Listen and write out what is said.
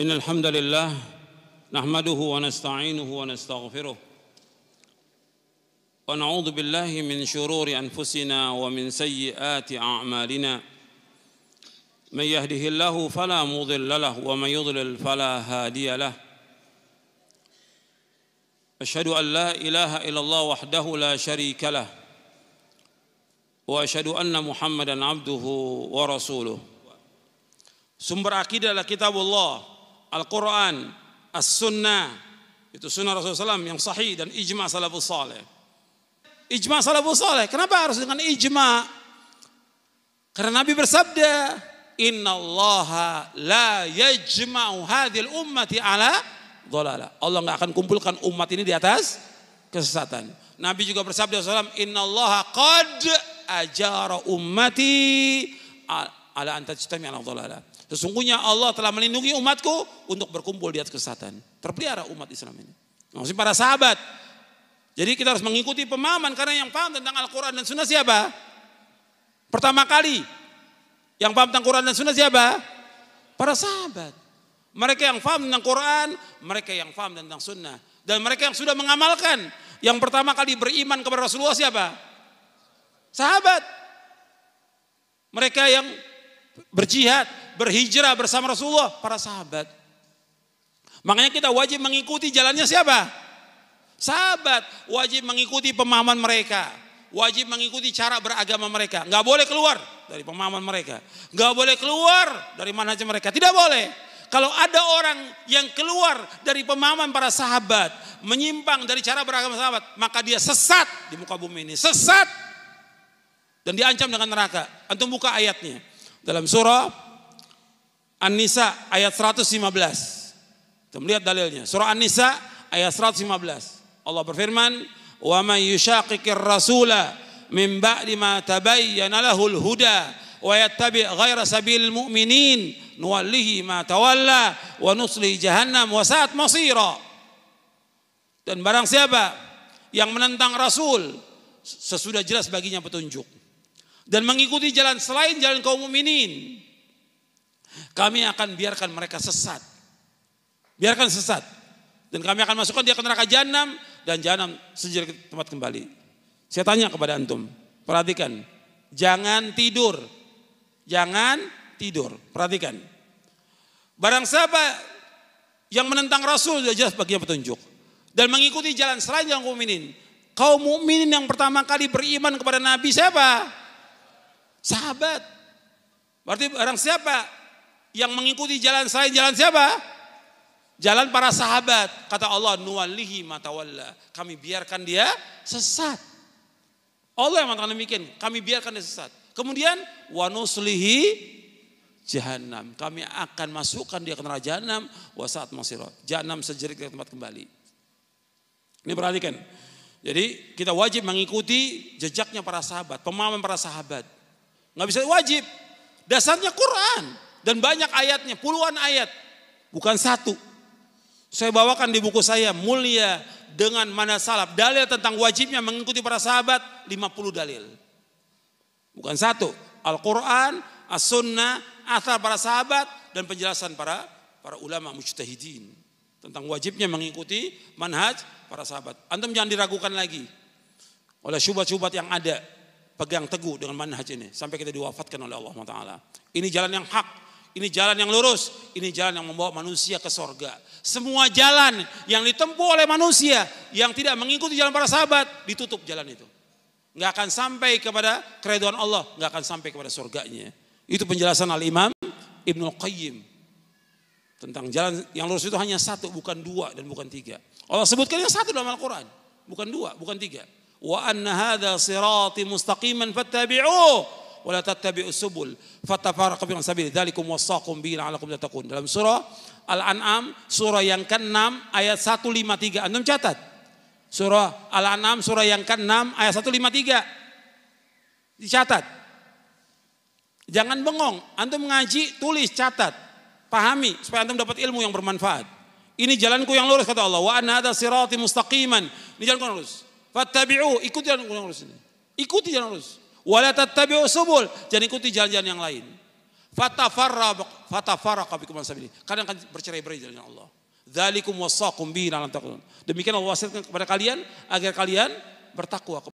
إن الحمد لله نحمده ونستعينه ونستغفره ونعوذ بالله من شرور أنفسنا ومن سيئات أعمالنا من يهده الله فلا مضل له ومن يضلل فلا هادي له أشهد أن لا إله إلا الله وحده لا شريك له وأشهد أن محمدا عبده ورسوله. Sumber akidah adalah kitabullah, Al-Quran, As-Sunnah, itu sunnah Rasulullah SAW yang sahih dan ijma' salafus salih. Ijma' salafus salih, kenapa harus dengan ijma'? Karena Nabi bersabda, Innallaha la yajma'u hadhil ummati ala dhalalah. Allah enggak akan kumpulkan umat ini di atas kesesatan. Nabi juga bersabda SAW, Innallaha qad ajara ummati ala an tajtami' ala dhalalah. Sesungguhnya Allah telah melindungi umatku untuk berkumpul di atas kesesatan. Terpelihara umat Islam ini. Maksudnya para sahabat. Jadi kita harus mengikuti pemahaman, karena yang paham tentang Al-Quran dan Sunnah siapa? Pertama kali yang paham tentang Quran dan Sunnah siapa? Para sahabat. Mereka yang paham tentang Quran, mereka yang paham tentang Sunnah. Dan mereka yang sudah mengamalkan. Yang pertama kali beriman kepada Rasulullah siapa? Sahabat. Mereka yang berjihad, berhijrah bersama Rasulullah, para sahabat. Makanya kita wajib mengikuti jalannya siapa? Sahabat. Wajib mengikuti pemahaman mereka, wajib mengikuti cara beragama mereka. Nggak boleh keluar dari pemahaman mereka, nggak boleh keluar dari manhaj mereka, tidak boleh. Kalau ada orang yang keluar dari pemahaman para sahabat, menyimpang dari cara beragama sahabat, maka dia sesat di muka bumi ini, sesat dan diancam dengan neraka. Antum buka ayatnya dalam surah An-Nisa ayat 115. Kita melihat dalilnya. Surah An-Nisa ayat 115. Allah berfirman, "Wa may yushaqiqir rasula min ba'di ma tabayyana lahul huda wa yattabi' ghaira sabilil mu'minin nuwallihi ma tawalla wa nuslihi jahannam wa sa'at masira." Dan barang siapa yang menentang Rasul sesudah jelas baginya petunjuk dan mengikuti jalan selain jalan kaum mukminin, kami akan biarkan mereka sesat. Biarkan sesat. Dan kami akan masukkan dia ke neraka jahanam, dan jahanam sejadi tempat kembali. Saya tanya kepada antum, perhatikan. Jangan tidur. Jangan tidur. Perhatikan. Barang siapa yang menentang Rasul sudah jelas baginya petunjuk dan mengikuti jalan selain jalan kaum mukminin. Kaum mukminin yang pertama kali beriman kepada Nabi siapa? Sahabat. Berarti barang siapa yang mengikuti jalan selain jalan siapa? Jalan para sahabat. Kata Allah, nuwallihi ma tawalla. Kami biarkan dia sesat. Allah yang mengatakan demikian, kami biarkan dia sesat. Kemudian wa nuslihi jahannam. Kami akan masukkan dia ke neraka jahannam wa sa'at masira. Jahannam sejerit ke tempat kembali. Ini perhatikan. Jadi kita wajib mengikuti jejaknya para sahabat, pemahaman para sahabat. Nggak bisa wajib. Dasarnya Quran dan banyak ayatnya, puluhan ayat, bukan satu. Saya bawakan di buku saya Mulia dengan Manhaj Salaf, dalil tentang wajibnya mengikuti para sahabat 50 dalil. Bukan satu. Al-Quran, As-Sunnah, athar para sahabat dan penjelasan para ulama mujtahidin tentang wajibnya mengikuti manhaj para sahabat. Antum jangan diragukan lagi oleh syubhat-syubhat yang ada. Pegang teguh dengan manhaj ini sampai kita diwafatkan oleh Allah Taala. Ini jalan yang hak, ini jalan yang lurus, ini jalan yang membawa manusia ke sorga. Semua jalan yang ditempuh oleh manusia yang tidak mengikuti jalan para sahabat, ditutup jalan itu. Nggak akan sampai kepada keridhaan Allah, nggak akan sampai kepada surganya. Itu penjelasan Al-Imam Ibnul Qayyim tentang jalan yang lurus itu hanya satu, bukan dua dan bukan tiga. Allah sebutkan yang satu dalam Al-Quran, bukan dua, bukan tiga. Wa anna hadza sirati mustaqiman fattabi'uhu wa la tattabi'us subul fatafarraqu bikum sabil dzalikum wasaqum bihi la'allakum tattaqun. Dalam surah Al-An'am surah yang ke-6 ayat 153. Antum catat. Surah Al-An'am surah yang ke-6 ayat 153. Dicatat. Jangan bengong. Antum ngaji, tulis, catat. Pahami supaya antum dapat ilmu yang bermanfaat. Ini jalanku yang lurus kata Allah. Wa anna hadza sirati mustaqiman. Ini jalanku yang lurus. Fattabi'u, ikuti jalan yang lurus ini. Ikuti jalan lurus. Wala tattabi'u subul, jangan ikuti jalan-jalan yang lain. Fatafarraqa bikum an sabili. Kadang akan bercerai-berai dengan Allah. Dzalikum wasaqum bihi la'allakum tattaqun. Demikian Allah wasiatkan kepada kalian agar kalian bertakwa.